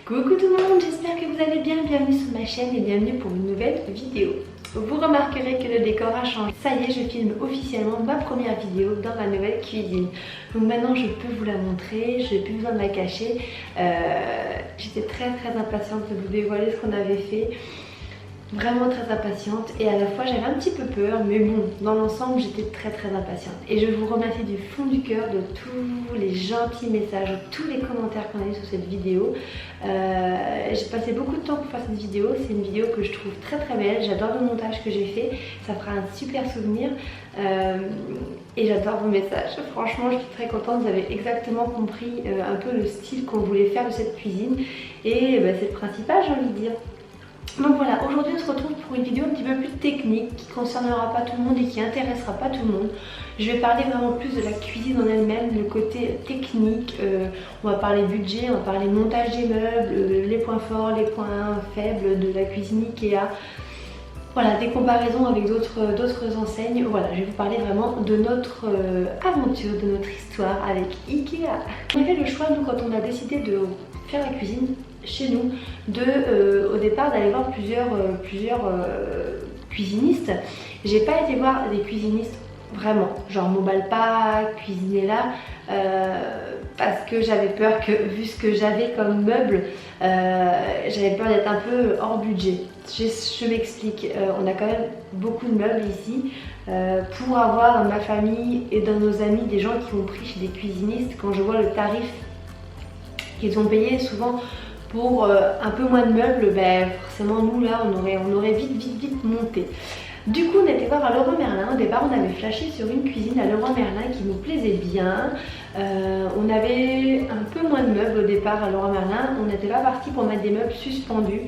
Coucou tout le monde, j'espère que vous allez bien, bienvenue sur ma chaîne et bienvenue pour une nouvelle vidéo. Vous remarquerez que le décor a changé. Ça y est, je filme officiellement ma première vidéo dans ma nouvelle cuisine. Donc maintenant je peux vous la montrer, je n'ai plus besoin de la cacher. J'étais très impatiente de vous dévoiler ce qu'on avait fait. Vraiment très impatiente et à la fois j'avais un petit peu peur, mais bon, dans l'ensemble j'étais très impatiente. Et je vous remercie du fond du cœur de tous les gentils messages, tous les commentaires qu'on a eu sur cette vidéo. J'ai passé beaucoup de temps pour faire cette vidéo, c'est une vidéo que je trouve très belle, j'adore le montage que j'ai fait, ça fera un super souvenir et j'adore vos messages. Franchement je suis très contente, vous avez exactement compris un peu le style qu'on voulait faire de cette cuisine et c'est le principal, j'ai envie de dire. Donc voilà, aujourd'hui on se retrouve pour une vidéo un petit peu plus technique qui ne concernera pas tout le monde et qui intéressera pas tout le monde. Je vais parler vraiment plus de la cuisine en elle-même, le côté technique, on va parler budget, on va parler montage des meubles, les points forts, les points faibles de la cuisine Ikea. Voilà, des comparaisons avec d'autres enseignes. Voilà, je vais vous parler vraiment de notre aventure, de notre histoire avec Ikea. On a fait le choix, nous, quand on a décidé de faire la cuisine chez nous, au départ d'aller voir plusieurs cuisinistes. J'ai pas été voir des cuisinistes vraiment, genre m'emballe pas, cuisiner là, parce que j'avais peur que, vu ce que j'avais comme meuble, j'avais peur d'être un peu hors budget. Je m'explique, on a quand même beaucoup de meubles ici. Pour avoir dans ma famille et dans nos amis des gens qui ont pris chez des cuisinistes, quand je vois le tarif qu'ils ont payé souvent pour un peu moins de meubles, forcément nous là on aurait vite monté. Du coup on était voir à Leroy Merlin. Au départ on avait flashé sur une cuisine à Leroy Merlin qui nous plaisait bien. On avait un peu moins de meubles au départ à Leroy Merlin. On n'était pas parti pour mettre des meubles suspendus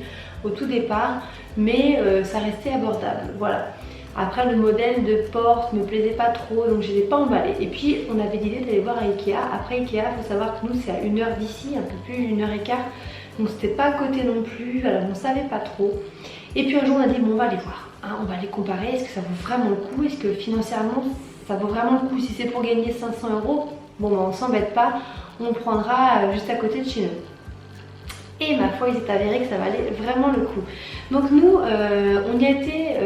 au tout départ, mais ça restait abordable, voilà. Après le modèle de porte me plaisait pas trop, donc je l'ai pas emballé. Et puis on avait l'idée d'aller voir à Ikea. Après Ikea, il faut savoir que nous c'est à 1 heure d'ici, un peu plus, 1 h 15. Donc c'était pas à côté non plus, alors on savait pas trop. Et puis un jour on a dit bon on va aller voir, hein, on va les comparer, est-ce que ça vaut vraiment le coup, est-ce que financièrement ça vaut vraiment le coup. Si c'est pour gagner 500 €, bon on s'embête pas, on prendra juste à côté de chez nous. Et ma foi, il s'est avéré que ça valait vraiment le coup. Donc nous, on y a été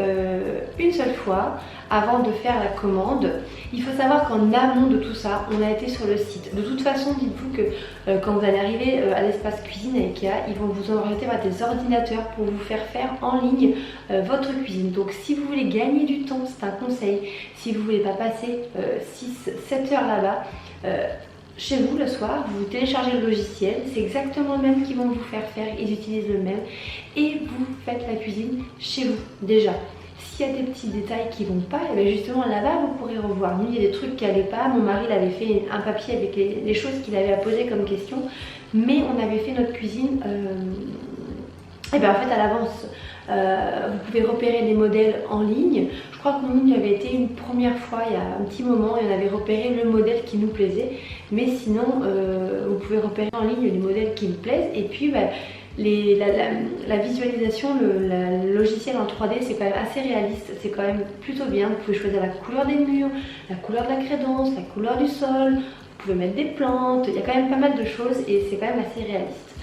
une seule fois avant de faire la commande. Il faut savoir qu'en amont de tout ça, on a été sur le site. De toute façon, dites-vous que quand vous allez arriver à l'espace cuisine à Ikea, ils vont vous orienter vers des ordinateurs pour vous faire en ligne votre cuisine. Donc si vous voulez gagner du temps, c'est un conseil. Si vous ne voulez pas passer 6-7 heures là-bas, chez vous le soir, vous téléchargez le logiciel, c'est exactement le même qu'ils vont vous faire, ils utilisent le même et vous faites la cuisine chez vous déjà. S'il y a des petits détails qui vont pas, et bien justement là-bas vous pourrez revoir. Nous il y a des trucs qui n'allaient pas, mon mari il avait fait un papier avec les choses qu'il avait à poser comme question, mais on avait fait notre cuisine et bien en fait à l'avance. Vous pouvez repérer les modèles en ligne. Je crois que nous, il y avait été une première fois il y a un petit moment et on avait repéré le modèle qui nous plaisait. Mais sinon, vous pouvez repérer en ligne les modèles qui nous plaisent. Et puis, la visualisation, le logiciel en 3D, c'est quand même assez réaliste. C'est quand même plutôt bien. Vous pouvez choisir la couleur des murs, la couleur de la crédence, la couleur du sol. Vous pouvez mettre des plantes. Il y a quand même pas mal de choses et c'est quand même assez réaliste.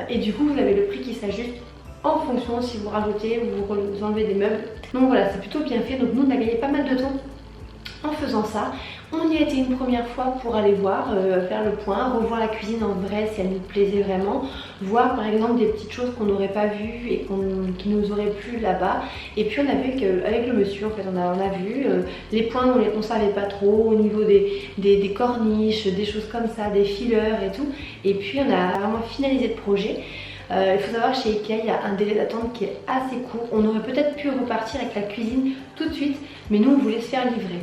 Et du coup, vous avez le prix qui s'ajuste en fonction si vous rajoutez ou vous enlevez des meubles. Donc voilà, c'est plutôt bien fait. Donc nous on a gagné pas mal de temps en faisant ça. On y a été une première fois pour aller voir, faire le point, revoir la cuisine en vrai si elle nous plaisait vraiment, voir par exemple des petites choses qu'on n'aurait pas vues et qui nous auraient plu là-bas. Et puis on a vu qu'avec le monsieur en fait on a vu les points dont on savait pas trop au niveau des corniches, des choses comme ça, des fileurs et tout. Et puis on a vraiment finalisé le projet. Il faut savoir que chez Ikea il y a un délai d'attente qui est assez court. On aurait peut-être pu repartir avec la cuisine tout de suite, mais nous on voulait se faire livrer.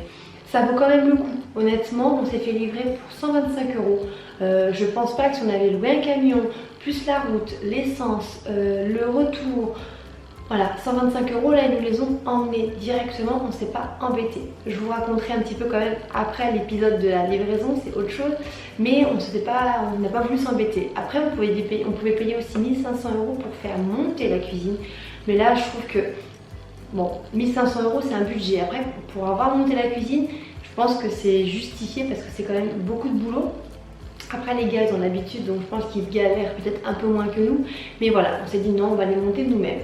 Ça vaut quand même le coup. Honnêtement, on s'est fait livrer pour 125 €. Je pense pas que si on avait loué un camion, plus la route, l'essence, le retour, voilà, 125 € là ils nous les ont emmenés directement, on ne s'est pas embêté. Je vous raconterai un petit peu quand même après l'épisode de la livraison, c'est autre chose, mais on n'a pas voulu s'embêter. Après on pouvait payer aussi 1500 € pour faire monter la cuisine, mais là je trouve que bon, 1500 € c'est un budget. Après pour avoir monté la cuisine, je pense que c'est justifié parce que c'est quand même beaucoup de boulot. Après les gars ils ont l'habitude, donc je pense qu'ils galèrent peut-être un peu moins que nous. Mais voilà, on s'est dit non, on va les monter nous-mêmes.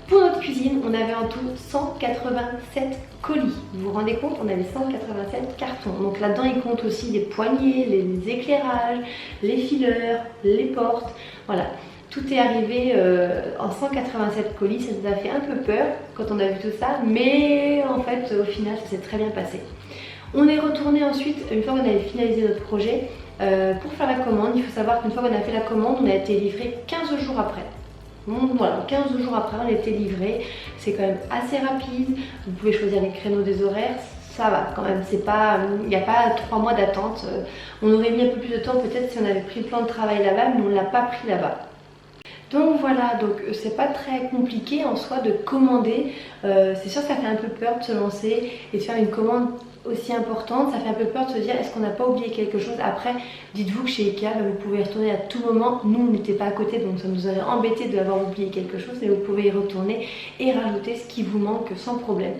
Pour notre cuisine, on avait en tout 187 colis. Vous vous rendez compte, on avait 187 cartons. Donc là-dedans, il compte aussi les poignées, les éclairages, les fileurs, les portes. Voilà, tout est arrivé en 187 colis. Ça nous a fait un peu peur quand on a vu tout ça. Mais en fait, au final, ça s'est très bien passé. On est retourné ensuite, une fois qu'on avait finalisé notre projet, pour faire la commande. Il faut savoir qu'une fois qu'on a fait la commande, on a été livré 15 jours après. Donc voilà, 15 jours après on a été livré, c'est quand même assez rapide, vous pouvez choisir les créneaux des horaires, ça va quand même, c'est pas, il n'y a pas 3 mois d'attente, on aurait mis un peu plus de temps peut-être si on avait pris le plan de travail là-bas, mais on ne l'a pas pris là-bas. Donc voilà, donc c'est pas très compliqué en soi de commander, c'est sûr que ça fait un peu peur de se lancer et de faire une commande aussi importante, ça fait un peu peur de se dire est-ce qu'on n'a pas oublié quelque chose. Après, dites-vous que chez Ikea, vous pouvez y retourner à tout moment. Nous, on n'était pas à côté, donc ça nous aurait embêté d'avoir oublié quelque chose, mais vous pouvez y retourner et rajouter ce qui vous manque sans problème.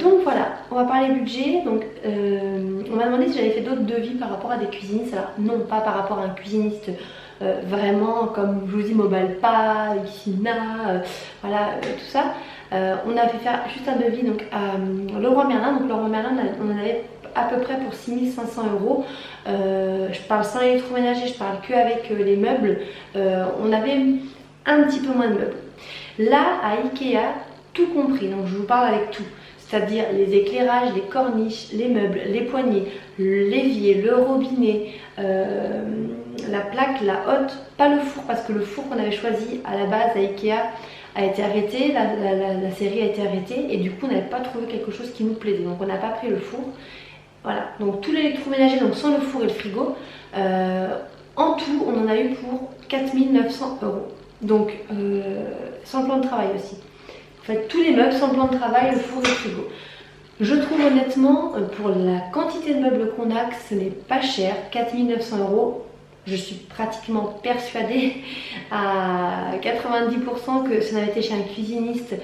Donc voilà, on va parler budget. Donc on m'a demandé si j'avais fait d'autres devis par rapport à des cuisinistes. Alors non, pas par rapport à un cuisiniste vraiment comme je vous dis Mobalpa, Ixina, voilà tout ça. On avait fait juste un devis donc à Leroy Merlin. Donc Leroy Merlin, on en avait à peu près pour 6 500 €. Je parle sans électroménager, je parle que avec les meubles. On avait un petit peu moins de meubles. Là à Ikea, tout compris, donc je vous parle avec tout. C'est-à-dire les éclairages, les corniches, les meubles, les poignées, l'évier, le robinet, la plaque, la hotte, pas le four parce que le four qu'on avait choisi à la base à Ikea a été arrêté, la série a été arrêtée et du coup on n'avait pas trouvé quelque chose qui nous plaisait, donc on n'a pas pris le four. Voilà, donc tout l'électroménager, donc sans le four et le frigo, en tout on en a eu pour 4 900 €. Donc sans plan de travail aussi. En fait, tous les meubles sans plan de travail, le four et le frigo. Je trouve honnêtement, pour la quantité de meubles qu'on a, que ce n'est pas cher. 4 900 €. Je suis pratiquement persuadée à 90% que si on avait été chez un cuisiniste,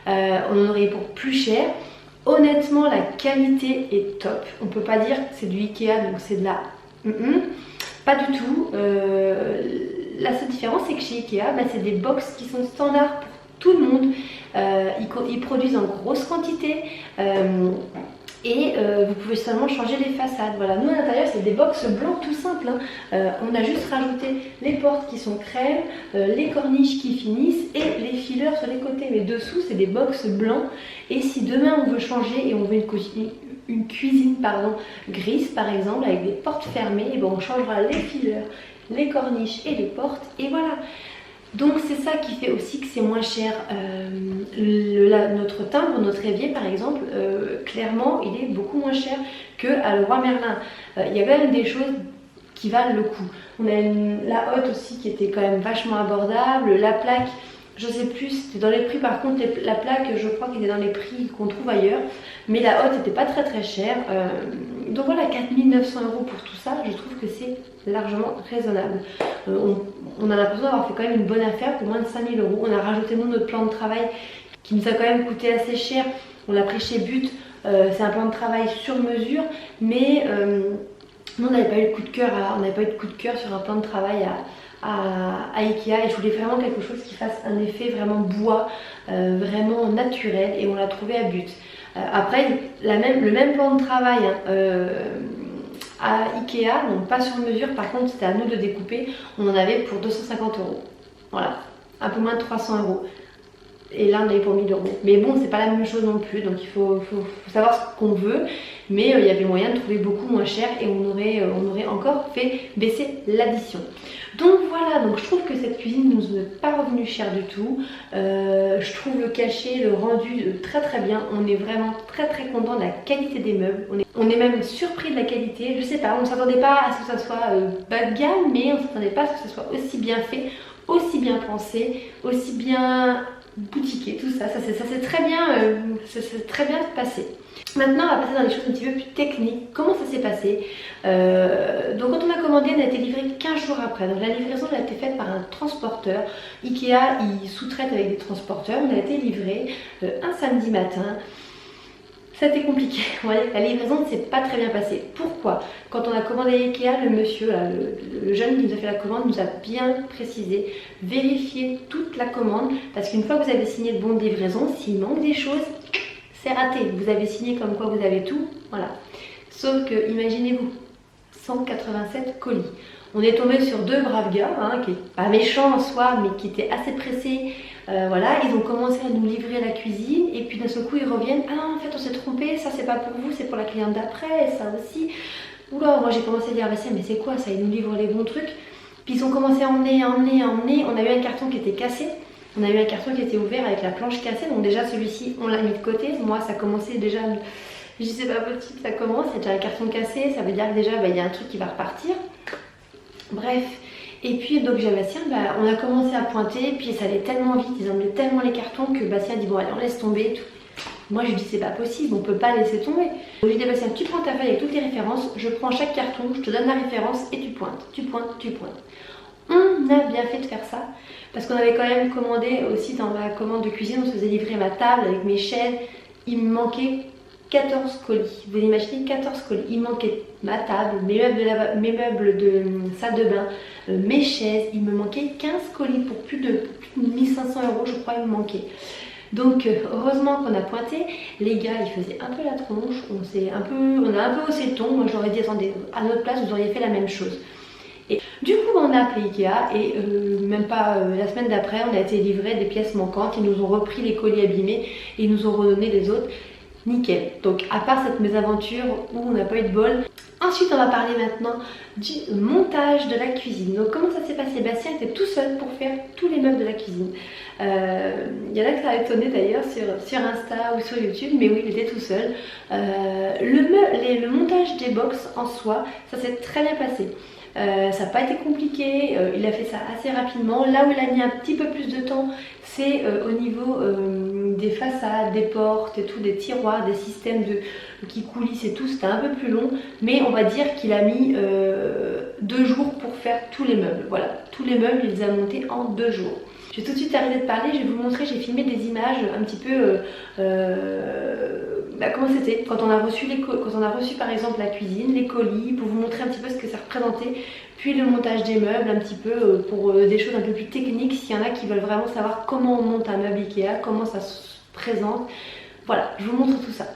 on en aurait pour plus cher. Honnêtement, la qualité est top. On ne peut pas dire que c'est du Ikea, donc c'est de la... Pas du tout. La seule différence, c'est que chez Ikea, c'est des box qui sont standards pour tout le monde. Ils produisent en grosse quantité et vous pouvez seulement changer les façades. Voilà, nous à l'intérieur c'est des box blancs tout simples. On a juste rajouté les portes qui sont crème, les corniches qui finissent et les fileurs sur les côtés. Mais dessous c'est des box blancs. Et si demain on veut changer et on veut une cuisine grise par exemple avec des portes fermées, et on changera les fileurs, les corniches et les portes et voilà. Donc c'est ça qui fait aussi que c'est moins cher. Notre timbre, notre évier par exemple, clairement il est beaucoup moins cher qu'à Leroy Merlin. Il y a quand même des choses qui valent le coup. On a la hotte aussi qui était quand même vachement abordable, la plaque, je sais plus, c'était dans les prix par contre, la plaque je crois qu'elle était dans les prix qu'on trouve ailleurs, mais la hotte n'était pas très chère. Donc voilà, 4 900 € pour tout ça, je trouve que c'est largement raisonnable. On a l'impression d'avoir fait quand même une bonne affaire pour moins de 5 000 €. On a rajouté nous notre plan de travail qui nous a quand même coûté assez cher. On l'a pris chez But, c'est un plan de travail sur mesure, mais nous on n'avait pas eu de coup de cœur, sur un plan de travail à Ikea et je voulais vraiment quelque chose qui fasse un effet vraiment bois, vraiment naturel et on l'a trouvé à But. Après le même plan de travail à Ikea, donc pas sur mesure, par contre c'était à nous de découper, on en avait pour 250 €. Voilà, un peu moins de 300 €. Et là on avait pour 1 000 €. Mais bon, c'est pas la même chose non plus, donc il faut savoir ce qu'on veut. Mais il y avait moyen de trouver beaucoup moins cher et on aurait encore fait baisser l'addition. Donc voilà, donc je trouve que cette cuisine ne nous est pas revenue cher du tout. Je trouve le cachet, le rendu très bien. On est vraiment très content de la qualité des meubles. On est même surpris de la qualité. Je sais pas, on ne s'attendait pas à ce que ça soit bas de gamme, mais on ne s'attendait pas à ce que ce soit aussi bien fait, aussi bien pensé, aussi bien boutiqué, tout ça. Ça s'est très bien passé. Maintenant, on va passer dans des choses un petit peu plus techniques. Comment ça s'est passé? Donc quand on a commandé, on a été livré 15 jours après. Donc la livraison a été faite par un transporteur. Ikea, ils sous-traitent avec des transporteurs. On a été livré un samedi matin. Ça a été compliqué, on va dire que la livraison ne s'est pas très bien passée. Pourquoi? Quand on a commandé Ikea, le monsieur, là, le jeune qui nous a fait la commande, nous a bien précisé, vérifiez toute la commande, parce qu'une fois que vous avez signé le bon de livraison, s'il manque des choses, c'est raté. Vous avez signé comme quoi vous avez tout, voilà. Sauf que, imaginez-vous, 187 colis. On est tombé sur deux braves gars, hein, qui n'est pas méchants en soi, mais qui étaient assez pressés. Voilà, ils ont commencé à nous livrer la cuisine et puis d'un seul coup ils reviennent. Ah, en fait on s'est trompé, ça c'est pas pour vous, c'est pour la cliente d'après, ça aussi. Oula, moi j'ai commencé à dire, mais c'est quoi ça, ils nous livrent les bons trucs. Puis ils ont commencé à emmener. On a eu un carton qui était cassé. On a eu un carton qui était ouvert avec la planche cassée. Donc déjà celui-ci on l'a mis de côté. Moi ça commençait déjà, je sais pas possible, ça commence, il y a déjà un carton cassé, ça veut dire que déjà il y a un truc qui va repartir. Bref, et puis donc Bastien, on a commencé à pointer, puis ça allait tellement vite, ils emmenaient tellement les cartons que Bastien dit bon allez on laisse tomber. Moi je lui dis c'est pas possible, on peut pas laisser tomber. Donc je lui dis Bastien, tu prends ta feuille avec toutes les références, je prends chaque carton, je te donne la référence et tu pointes, tu pointes, tu pointes. On a bien fait de faire ça, parce qu'on avait quand même commandé aussi dans ma commande de cuisine, on se faisait livrer ma table avec mes chaises, il me manquait 14 colis, vous imaginez 14 colis, il manquait ma table, mes meubles de salle de bain, mes chaises, il me manquait 15 colis pour plus de 1500 € je crois il me manquait. Donc heureusement qu'on a pointé, les gars ils faisaient un peu la tronche, on a un peu haussé le ton, moi j'aurais dit attendez, à notre place vous auriez fait la même chose. Et du coup on a appelé Ikea et même pas la semaine d'après on a été livré des pièces manquantes, ils nous ont repris les colis abîmés et ils nous ont redonné les autres. Nickel. Donc à part cette mésaventure où on n'a pas eu de bol. Ensuite on va parler maintenant du montage de la cuisine. Donc comment ça s'est passé? Bastien était tout seul pour faire tous les meubles de la cuisine. Il y en a que ça a étonné d'ailleurs sur Insta ou sur YouTube, mais oui il était tout seul. Le montage des box en soi, ça s'est très bien passé. Ça n'a pas été compliqué, il a fait ça assez rapidement. Là où il a mis un petit peu plus de temps, c'est au niveau des façades, des portes et tout, des tiroirs, des systèmes qui coulissent et tout, c'était un peu plus long. Mais on va dire qu'il a mis 2 jours pour faire tous les meubles. Voilà, tous les meubles il les a montés en 2 jours. Je vais tout de suite arrêter de parler, je vais vous montrer, j'ai filmé des images un petit peu comment c'était quand on a reçu par exemple la cuisine, les colis, pour vous montrer un petit peu ce que ça représentait, puis le montage des meubles un petit peu pour des choses un peu plus techniques s'il y en a qui veulent vraiment savoir comment on monte un meuble Ikea, comment ça se présente. Voilà, je vous montre tout ça.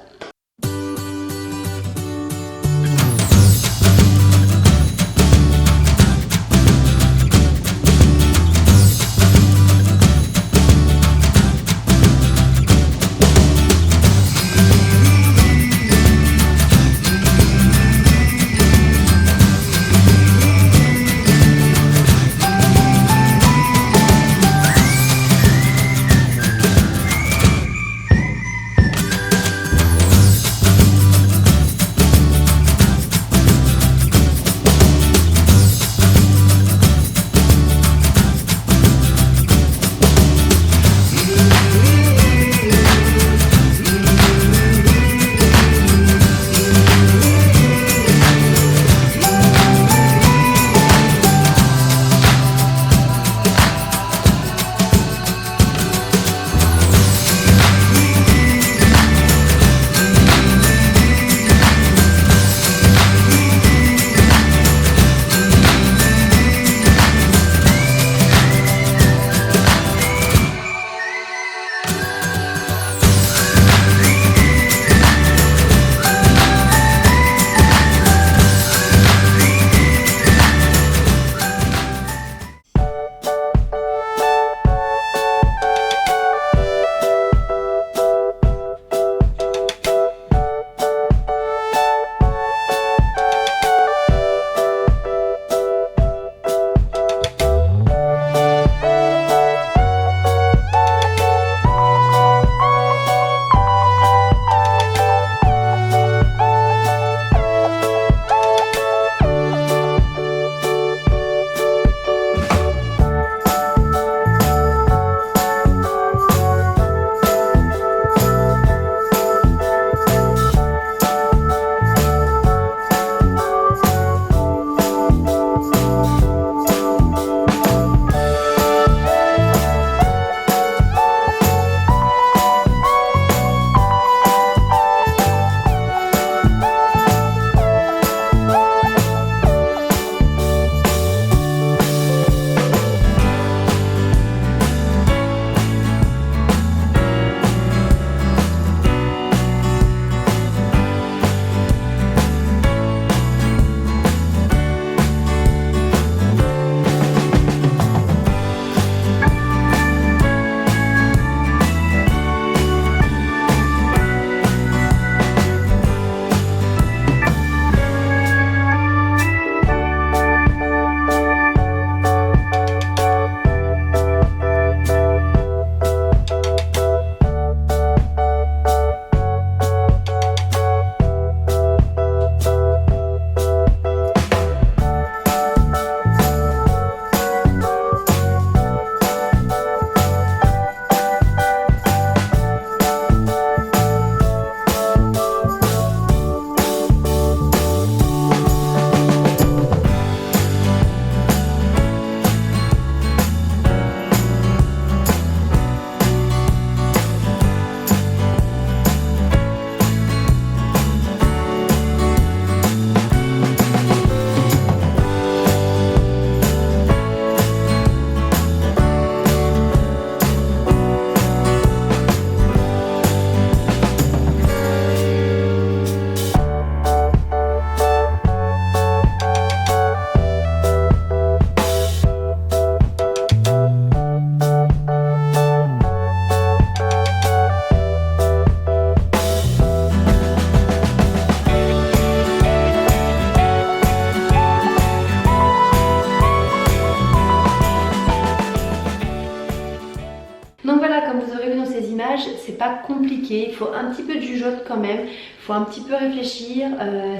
compliqué, il faut un petit peu de jugeote quand même, il faut un petit peu réfléchir,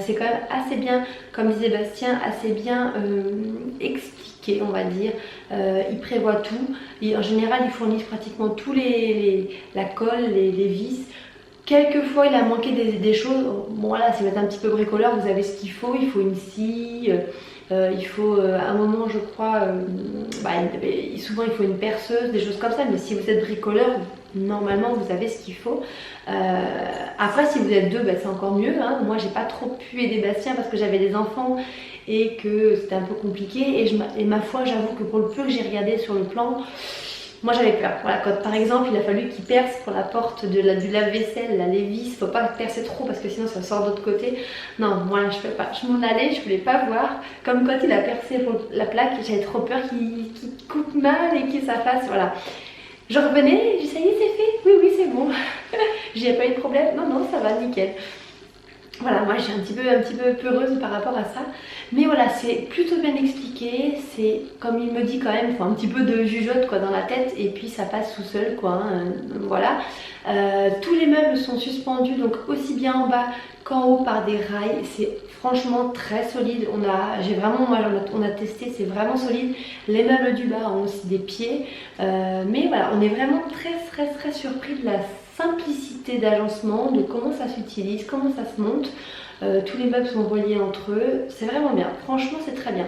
c'est quand même assez bien, comme disait Bastien, assez bien expliqué on va dire, ils prévoient tout, et en général ils fournissent pratiquement tous la colle, les vis. Quelquefois il a manqué des choses, bon voilà, si vous êtes un petit peu bricoleur, vous avez ce qu'il faut, il faut une scie, il faut à un moment je crois, souvent il faut une perceuse, des choses comme ça, mais si vous êtes bricoleur, normalement vous avez ce qu'il faut. Après si vous êtes deux, c'est encore mieux, hein. Moi j'ai pas trop pu aider Bastien parce que j'avais des enfants et que c'était un peu compliqué, et ma foi j'avoue que pour le peu que j'ai regardé sur le plan, moi j'avais peur. Voilà, quand par exemple il a fallu qu'il perce pour la porte du lave-vaisselle, là, les vis, faut pas percer trop parce que sinon ça sort de l'autre côté. Non, moi je peux pas, je m'en allais, je voulais pas voir. Comme quand il a percé pour la plaque, j'avais trop peur qu'il coupe mal et qu'il ça fasse, voilà. Je revenais, j'ai dit ça y est c'est fait, oui c'est bon. J'ai pas eu de problème, non ça va nickel. Voilà, moi j'ai un petit peu peureuse par rapport à ça. Mais voilà, c'est plutôt bien expliqué. C'est comme il me dit quand même, il faut un petit peu de jugeote quoi dans la tête et puis ça passe tout seul quoi. Voilà. Tous les meubles sont suspendus donc aussi bien en bas qu'en haut par des rails. C'est franchement très solide. On a testé, c'est vraiment solide. Les meubles du bas ont aussi des pieds. Mais voilà, on est vraiment très surpris de la simplicité d'agencement, de comment ça s'utilise, comment ça se monte. Tous les meubles sont reliés entre eux, c'est vraiment bien, franchement c'est très bien.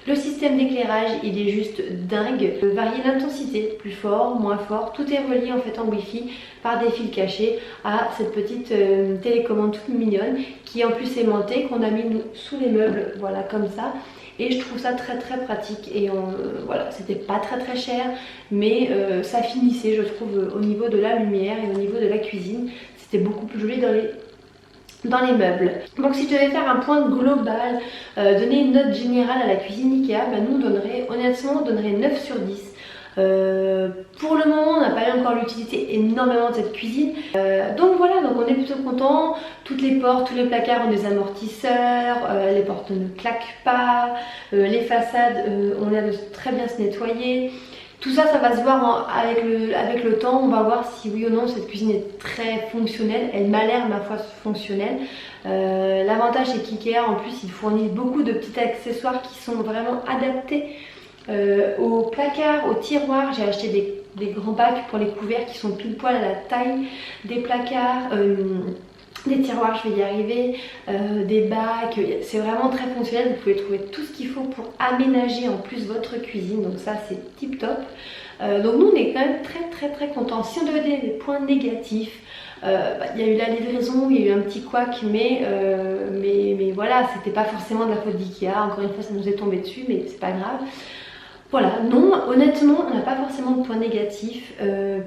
Le système d'éclairage il est juste dingue, varier l'intensité, plus fort, moins fort, tout est relié en fait en wifi par des fils cachés à cette petite télécommande toute mignonne qui en plus est montée, qu'on a mis nous, sous les meubles, voilà comme ça. Et je trouve ça très pratique et voilà, c'était pas très cher, mais ça finissait je trouve au niveau de la lumière et au niveau de la cuisine, c'était beaucoup plus joli dans les meubles. Donc si je devais faire un point global, donner une note générale à la cuisine Ikea, nous honnêtement on donnerait 9 sur 10. Pour le moment on n'a pas eu encore l'utilité énormément de cette cuisine, donc voilà, donc on est plutôt content. Toutes les portes, tous les placards ont des amortisseurs, les portes ne claquent pas, les façades ont l'air de très bien se nettoyer. Tout ça, ça va se voir avec le temps. On va voir si oui ou non cette cuisine est très fonctionnelle. Elle m'a l'air, ma foi, fonctionnelle. L'avantage c'est qu'IKEA en plus ils fournissent beaucoup de petits accessoires qui sont vraiment adaptés aux placards, aux tiroirs. J'ai acheté des grands bacs pour les couverts qui sont pile poil à la taille des placards. Des tiroirs, je vais y arriver, des bacs, c'est vraiment très fonctionnel, vous pouvez trouver tout ce qu'il faut pour aménager en plus votre cuisine, donc ça c'est tip top. Donc nous on est quand même très contents. Si on devait donner des points négatifs, il y a eu la livraison, il y a eu un petit couac, mais voilà, c'était pas forcément de la faute d'IKEA, encore une fois ça nous est tombé dessus, mais c'est pas grave. Voilà, non, honnêtement, on n'a pas forcément de points négatifs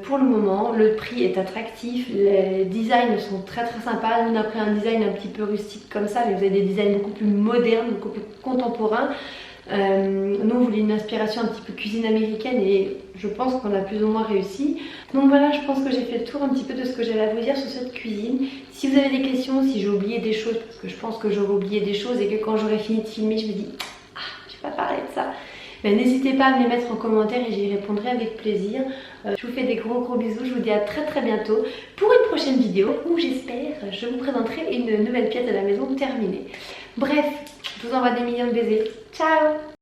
pour le moment. Le prix est attractif, les designs sont très sympas. Nous, on a pris un design un petit peu rustique comme ça, mais vous avez des designs beaucoup plus modernes, beaucoup plus contemporains. Nous, on voulait une inspiration un petit peu cuisine américaine et je pense qu'on a plus ou moins réussi. Donc voilà, je pense que j'ai fait le tour un petit peu de ce que j'avais à vous dire sur cette cuisine. Si vous avez des questions, si j'ai oublié des choses, parce que je pense que j'aurais oublié des choses et que quand j'aurai fini de filmer, je me dis « Ah, je vais pas parler de ça ». N'hésitez pas à me les mettre en commentaire et j'y répondrai avec plaisir. Je vous fais des gros bisous, je vous dis à très bientôt pour une prochaine vidéo où j'espère je vous présenterai une nouvelle pièce de la maison terminée. Bref, je vous envoie des millions de baisers. Ciao!